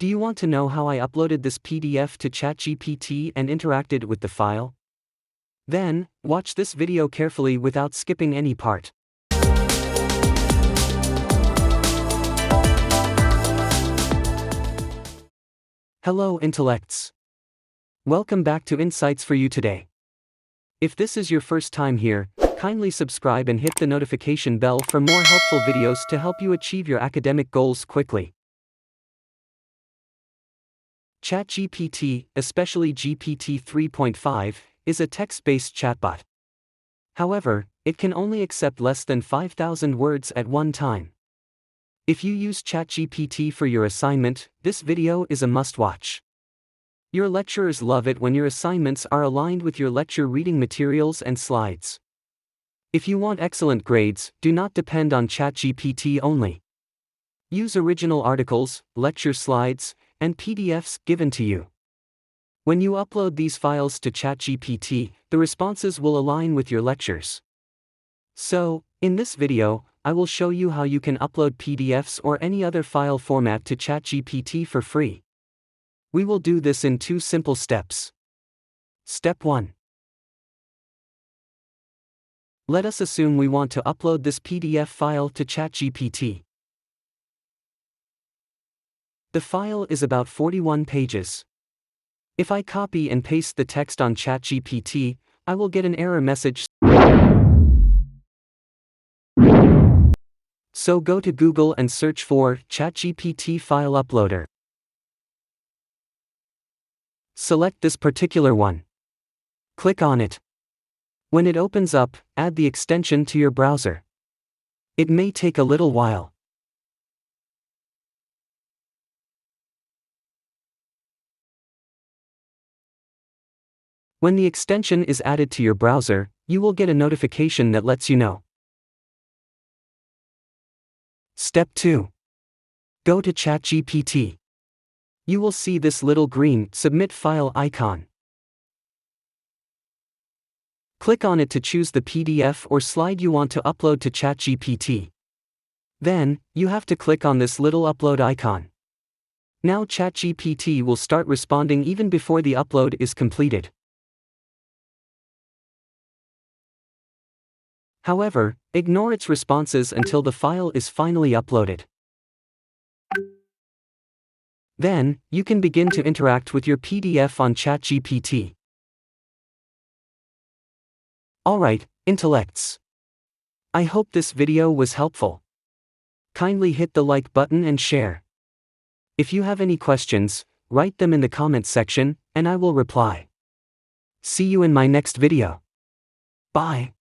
Do you want to know how I uploaded this PDF to ChatGPT and interacted with the file? Then, watch this video carefully without skipping any part. Hello intellects. Welcome back to Insights for You today. If this is your first time here, kindly subscribe and hit the notification bell for more helpful videos to help you achieve your academic goals quickly. ChatGPT, especially GPT 3.5, is a text-based chatbot. However, it can only accept less than 5,000 words at one time. If you use ChatGPT for your assignment, this video is a must-watch. Your lecturers love it when your assignments are aligned with your lecture reading materials and slides. If you want excellent grades, do not depend on ChatGPT only. Use original articles, lecture slides, and PDFs given to you. When you upload these files to ChatGPT, the responses will align with your lectures. So, in this video, I will show you how you can upload PDFs or any other file format to ChatGPT for free. We will do this in 2 simple steps. Step 1. Let us assume we want to upload this PDF file to ChatGPT. The file is about 41 pages. If I copy and paste the text on ChatGPT, I will get an error message. So go to Google and search for ChatGPT file uploader. Select this particular one. Click on it. When it opens up, add the extension to your browser. It may take a little while. When the extension is added to your browser, you will get a notification that lets you know. Step 2. Go to ChatGPT. You will see this little green Submit File icon. Click on it to choose the PDF or slide you want to upload to ChatGPT. Then, you have to click on this little upload icon. Now ChatGPT will start responding even before the upload is completed. However, ignore its responses until the file is finally uploaded. Then, you can begin to interact with your PDF on ChatGPT. Alright, intellects. I hope this video was helpful. Kindly hit the like button and share. If you have any questions, write them in the comments section, and I will reply. See you in my next video. Bye.